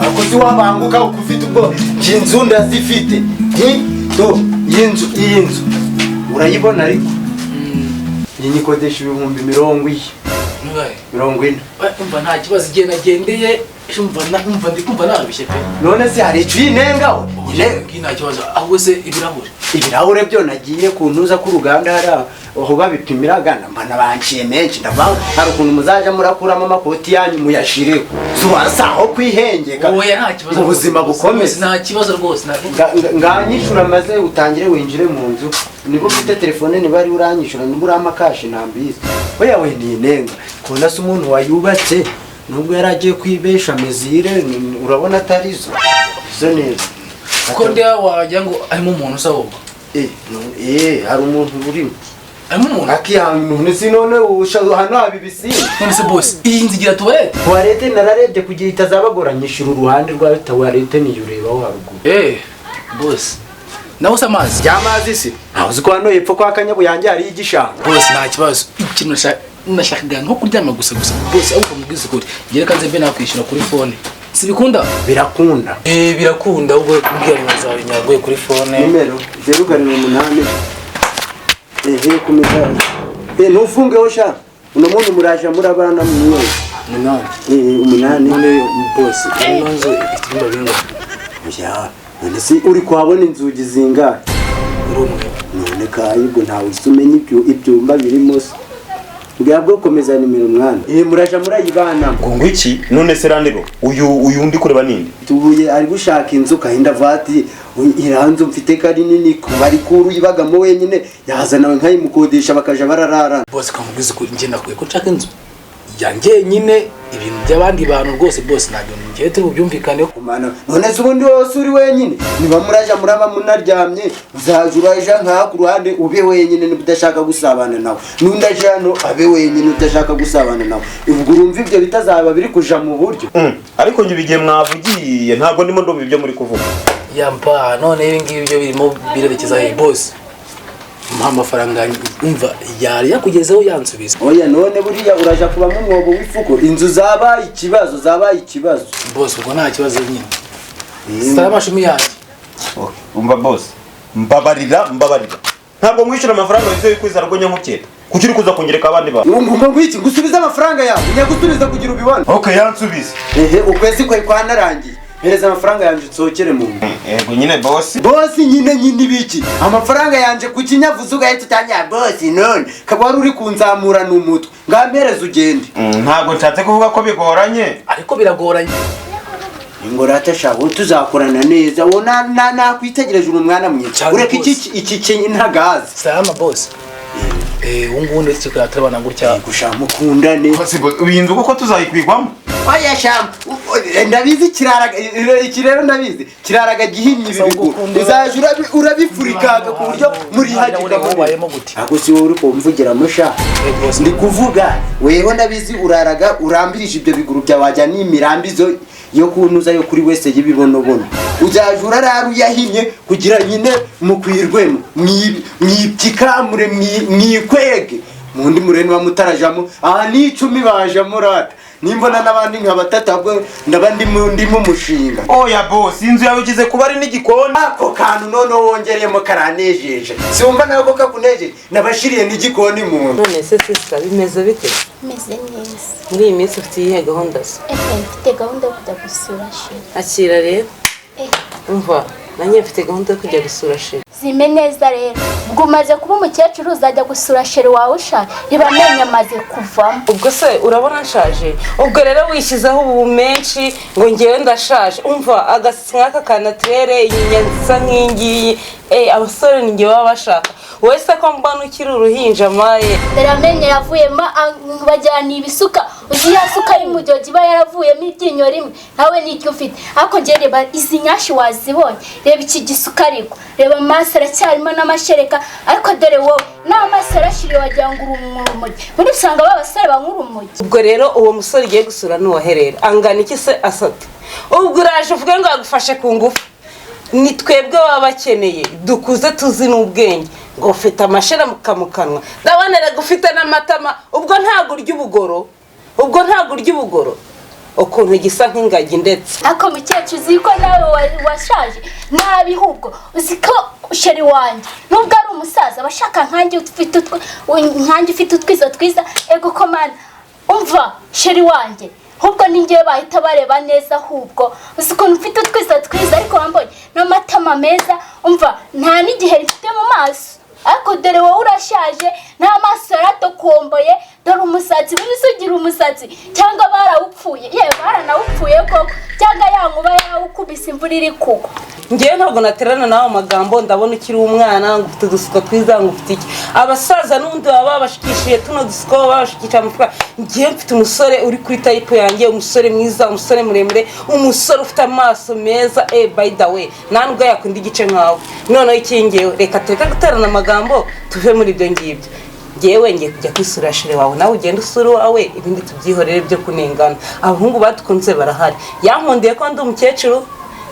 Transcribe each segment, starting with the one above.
akozi wabanguka ukufite ubwo inzu ndazifite to iyi nzu urayibona ariko nyikodesha 10,000 40. Umva nta kibazo igihe nagendeye umva narushye pe. None se hari icwinengaho nta kibazo ahubwo se ibirahure byo nagiye kuntuza ku ruganda hari aho babipimiraga mbana banciye menshi ndava hari ukuntu muzaje murakuramo amakoti yanyu muyashire zuwasaho kwihengeka nta kibazo ubuzima bukomeze nta kibazo rwose nganyishura maze utangire winjire mu nzu nibo ufite telefone ni bari uranyishura nibura amakashi ntambizi oya we ninenga kona se umuntu wayubatse nubwo yaragiye kwibesha mezire urabona atarizo zo neza ko ndia wajya ngo arimo umuntu usabwa hari umuntu urimo arimo umuntu akihantu sinone ushaka hano abibisi none se boss iyi nzigira tuwarete nararebye kugira itazabagoranyishira uruhande rwa tuwarete niyureba waruguru boss nawe usamazi yamazi se avuze ko hano yepfo kwa Kanyabu yanjye hari igishanga boss nta kibazo ikintu nashakaga nko kuryama gusa boss ahubwo mubwize ukuri ngere kanze mbe nakwishyura kuri phone sibikunda birakunda birakunda ubwo mbwira zawe nyaguye kuri phone numero 088 kumeza ntufungeho sha uno muntu muraje murabana mu umunani none boss inonzo itimba binga ya none si uri kuhabona inzugi zingahe urumwe none kayibwo ntawe usumenye ibyumba birimo se bwabwo komeza nimero mwana muraje murayibana ngo iki none se randero uyu ndi kureba ninde tubuye ari gushaka inzu kahinda vati iranzo mfite kari nini kubari kuru yibagamo wenyine yazanawe nkayimukodesha bakaja bararara boss kamubwiza ko nje nakwiye ko nshaka inzu yanjye nyine ibintu by'abandi bantu rwose boss nabyo ngiye turi bubyumvikane kumana none se ubundi wose uri wenyine niba muraja muraba munaryamye uzajuraja nka ku ruhande ube wenyine nibudashaka gusabana nawe nundaje hano abe wenyine udashaka gusabana nawe ubwo urumva ibyo bitazaba biri kuja mu buryo ariko nje bigiye mwavugiye ntabwo ndimo ndumva ibyo muri kuvuga yampa none ibi ngibi byo birimo birerekeza he boss amafaranga umva yari yakugezeho yansubiza oya none buriya uraja kuba mu mwobo w'ifuko inzu zabaye ikibazo boss ubwo nta kibazo nyine sara mashumi yanjye umva boss mbabarira ntabwo mwishyura amafaranga yose kwizara rwo nyamuketa kuki uri kuza kongereka abandi ba ngumva ngwiki ngusubiza amafaranga yawe nyagusubiza kugira ubibona okay yansubiza ukwezi ko kwanarangiye Hereza amafaranga yanje tsokere mu nda. Yego nyine boss. Boss nyine biki? Amafaranga yanje kukinyavuza ugahita utanya boss none. Kabari uri kunzamura n'umutwe. Ngampereza ugende. Ntabwo nshatse kuvuga ko bigoranye. Ariko biragoranye. Ingorate shaho tuzakorana neza. Wona nakwitegereje umwana mwica. Ureka iki ntagaza. Salama boss. Ungu ndetse kwatrabana gutya gushamukundane. Ubinzu kuko tuzayikwigwamo. Oya sham ndabizi kiraraga iki rero ndabizi kiraraga gihinnye ibibigo uzajura urabifurikaga ku buryo muri hagika mubayemo guti ako si wowe uri kumvugira musha ndi kuvuga weho ndabizi uraraga urambirije ibyo biguru bya wajya n'imirambizo yo kunuza yo kuri wese yibibonobono uzajura raru yahinnye kugira nyine mukwirwemo mwiptikamure mwikwege mundi mureni wa mutarajamo aha ni 10 bajamo rata nimbona nabandi nka batatabwo ndabandi mu mushinga oya boss inzu yawe igize kuba ari n'igikoni ako kantu none wongereyemo karanejeje si umva nayo ko kakunejeje nabashiriye n'igikoni mu none se sisa bimeze bite meze neza muri iyi minsi ufite iyihe gahunda se mfite gahunda yo kujya gusura sheri akira rero umva nanjye mfite gahunda yo kujya gusura sheri zime neza rero ubwo umaze kuba umukecuru uzajya gusura sheri wawe ushaje ibamenye amaze kuvamo ubwo se urabona nshaje ubwo rero wishyizeho ubu menshi ngo ngewe ndashaje umva agasitsi nk'aka ka naturere inyinya zisa nk'ingiyi abasore ni nge baba bashaka wese ko mbona ukiri uruhinja maye iramenye yavuyemo bajyana ibisuka uzi ya suka y'umujyogi iba yaravuyemo iryinyo rimwe nawe n'icyo ufite ariko nge reba izi nyashi wazibonye reba iki gisuka ariko reba amaso aracyarimo n'amashereka ariko dore wowe n'amaso arashiriye wagira ngo uri umurumogi muri usanga babasore bankurumogi ubwo rero uwo musore ugiye gusura n'uwaherera angana iki se asate ubwo uraje uvuge ngo agufashe ku ngufu ni twebwe baba bakeneye dukuze tuzi n'ubwenge ngo ufite amashera mu kanwa ndabonera gufite n'amatama ubwo ntago urya ubugoro ubwo ntabwo urya ubugoro ukuntu gisa nk'ingagi ndetse ako mukecuru uzi ko nawe washaje nabi ahubwo uzi ko sheri wanjye nubwo ari umusaza bashaka nkanjye ufite utwiza twiza ego komana umva sheri wanjye ahubwo ninjye bahita bareba neza ahubwo uzi ukuntu ufite utwiza twiza ariko wambonye n'amatama meza umva nta n'igihe mfite mu maso ariko dore wowe urashaje n'amaso yaratokomboye dore umusatsi wese ugira umusatsi cyangwa barawupfuye yewe baranawupfuye koko cyangwa yankuba yawukubise imvura iri kugwa ngewe ntabwo naterana nawe amagambo ndabona ukiri umwana ngo ufite udusuko twiza ngo ufite iki abasaza n'ubundi baba babashikishije tuno dusuko babashikisha amafuka ngewe mfite umusore uri kuri tayipo yanjye umusore mwiza umusore muremure umusore ufite amaso meza by the way nta nubwo yakunda igice nkawe noneho ikingewe reka tureka guterana amagambo tuve muri ibyo ngibyo ngewe ngiye kujya kwisura shire wawe nawe ugenda usura wawe ibindi tubyihorere byo kunengana abahungu badukunze barahari yankundiye ko ndi umukecuru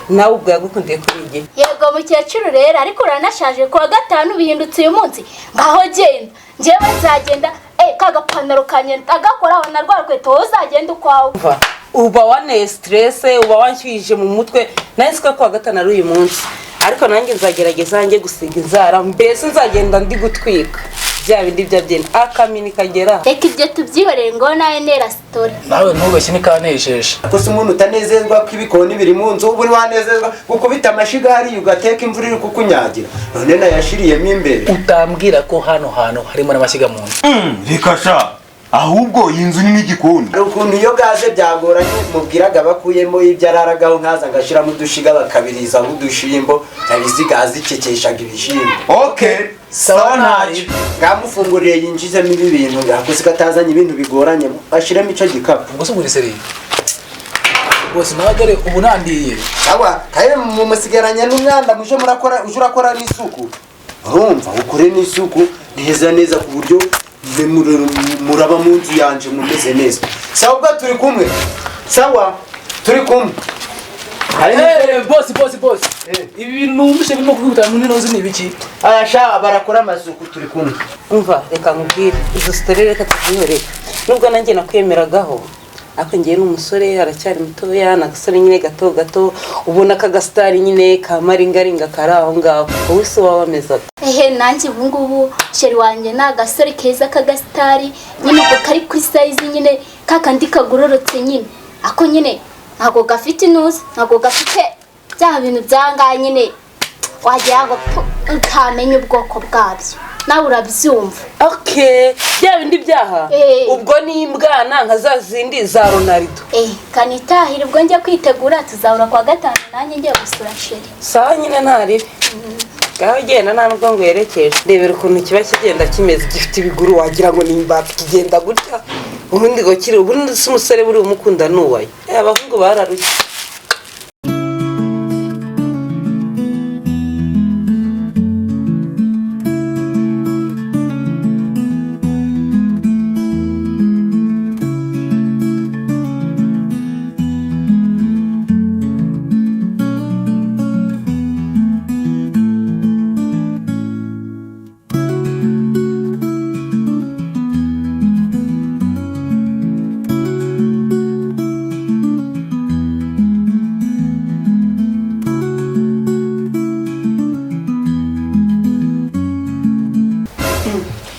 nawe ubwo yagukundiye kuri igihe yego mukecuru rero ariko uranashaje kuwa gatanu bihindutse uyu munsi ngaho genda njyewe nzagenda kagapantaro kanye agakoraho na rwa rukweto wowe uzagenda ukwawe uba waneye stress uba wanshyuhije mu mutwe nahise ko kuwa gatanu ari uyu munsi ariko nanjye nzagerageza njye gusiga inzara mbese nzagenda ndi gutwika bya bindi byabyena akamini kagera reka ibyo tubyihorere ngo nawe nera story nawe ntubeshye nikanejeje gusa umuntu utanezezwa ko ibikoni biri mu nzu ubu wanezezwa gukubita amashiga hariya ugateka imvura iri kukunyagira none nayashiriyemo imbere utambwira ko hano hantu harimo n'amashyiga mu nzu reka sha ahubwo iyi nzu ni n'igikoni hari ukuntu iyo gaze byagoranye mubwiraga bakuyemo ibyo araragaho nkaza ngashyiramo udushiga bakabiriza nk'udushimbo nabizi gaze ikekeshaga ibishimbo okay sawa ntacyo ngamufunguriye yinjizemo ibi bintu yakoze katazanye ibintu bigoranye ashiremo icyo gikapu ubwo se uri seriye bose nawe dore ubu nandiye sawa kaye mumusigaranye n'umwanda muje murakora uje urakora n'isuku urumva ukore n'isuku neza ku buryo muraba mu nzu yanje mumeze neza sawa ubwo turi kumwe sawa turi kumwe bosi ibi bintu numvise birimo kukubita muri nozi ni ibiki ayasha barakora amasuku turi kumwe umva reka nkubwire izo story reka tubyihorere nubwo nanjye nakwemeragaho ariko ngiye n'umusore aracyari mutoya nagasore nyine gato ubona kagasitari nyine kamaringaringa kari aho ngaho wowe se waba wameze nanjye ubu ngubu sheri wanjye ni agasore keza kagasitari nyine ubwo kari kuri sayizi nyine kakandi kagororotse nyine ako nyine ntabwo gafite inuzi ntabwo gafite bya bintu byangaye nyine wagira ngo utamenya ubwoko bwabyo nawe urabyumva bya bindi byaha ubwo ni imbwana nka za zindi za Ronaldo kanitahira ubwo njya kwitegura tuzahura kwa gatanu nanjye ngiye gusura sheri sawa nyine ntaribi ngaho genda nta nubwo ngo yerekeje rebera ukuntu kiba kigenda kimeze gifite ibiguru wagira ngo ni imbata kigenda gutya ubundi ngo kiri ubundi si umusore buri umukunda n'uwayo abahungu bararushye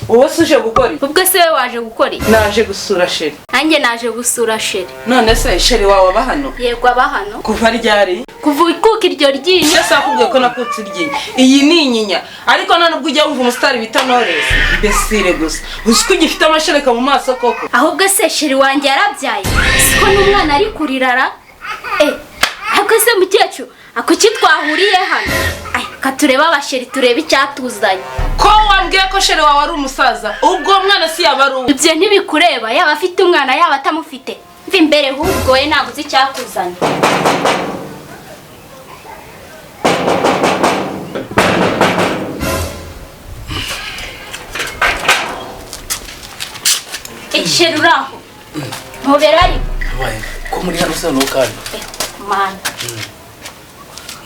uwo se uje gukora ubwo se we waje gukora naje gusura sheri nanjye naje gusura sheri none se sheri wawe aba hano yego aba hano kuva ryari kuva ikuka iryo ryinyo ese akubwiye ko nakutse iryinyo iyi ni inyinya ariko nta nubwo ujya wumva umusitari bita Knowless mbesire gusa uzi ko ugifite amashereka mu maso koko ahubwo se sheri wanjye yarabyaye siko n'umwana ari kurirara ariko se mukecuru ako twahuriye hano katureba abasheri turebe icyatuzanye ko wambwiye ko sheri wawe ari umusaza ubwo mwana si yaba ari uwe ibyo ntibikureba yaba afite umwana yaba atamufite mva imbere ahubwo we ntabwo uzi icyakuzanye sheri uraho ntubera ariko ko muri hano usa n'ukandi mana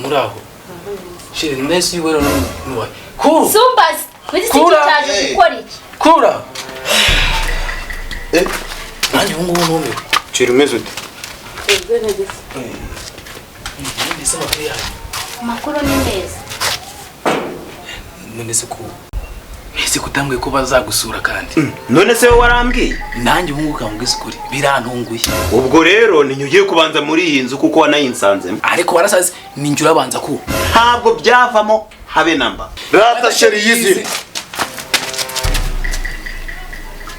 muraho sheri nesi wera n'uwaye Sumbazi, muri iki cyaje gukora iki? Kura. nanjye ubu ngubu numiwe. Cira umeze ute? Ese amakuru yawe amakuru ni meza. none se ko ese kutambwiye ko bazagusura kandi None se wowe warambwiye? nanjye ubu ngubu ukambwiza ukuri birantunguye. Ubwo rero ni ugiye kubanza muri iyi nzu kuko wanayinsanzemo. ariko warasaze ninjye urabanza ku Ntabwo byavamo habe namba. Rata sheri yizire.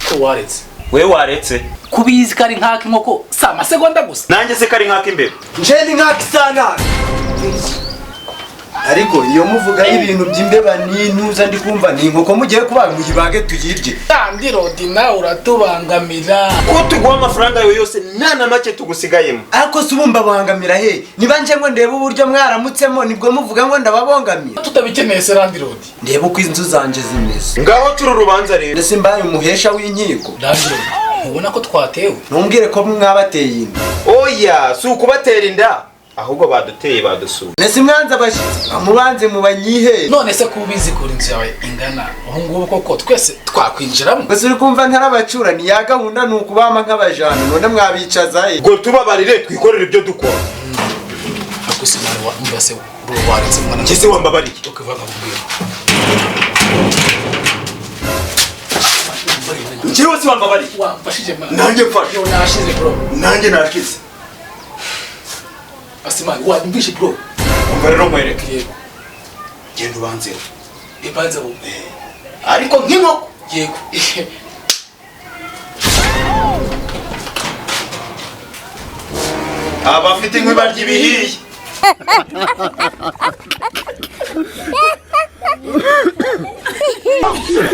ko waretse We waretse? kubizi kari nkaka inkoko si amasegonda gusa. Nanjye se kari nkaka imbere. nje ni nk'akisana ariko iyo muvuga ibintu by'imbeba n'intuza ndi kumva ni inkoko mugiye kubaga muyibage tuyirye. kandi rodi nawe uratubangamira. Ko tuguha amafaranga yawe yose nta na make tugusigayemo. ariko si ubumba bangamira he niba nje ngo ndebe uburyo mwaramutsemo nibwo muvuga ngo ndababongamira. tutabikeneye se randi rodi. ndebe uko inzu zanje zimeze. Ngaho turi urubanza rero. ndetse mbaye umuhesha w'inkiko. randi rodi ubona ko twatewe. ntumbwire ko mwabateye inda. Oya, si ukubatera inda. Ahubwo baduteye badusura. ndetse mwanza abashyitsi amubanze mu banyihe. none se ko ubizi ko inzu yawe ingana ubu ngubu koko twese twakwinjiramo. gusa uri kumva ntarabacurani ya gahunda ni ukubama nk'abajana none mwabicaza he. Ngo tubabarire twikorere ibyo dukora. ariko si nawe wumva se bro waretse mwana. Kese wambabariye. ukivanga kubwira. Njyewe si wambabariye. wamfashije mwana. Nanjye mfashe. yo nashize bro. Nanjye nashize. asimani wanyumvishe bro. Umva rero nkwereke. yego Genda ubanzeho. ibanza bo. Ariko nk'inkoko. yego Abafite inkwi barya ibihiye.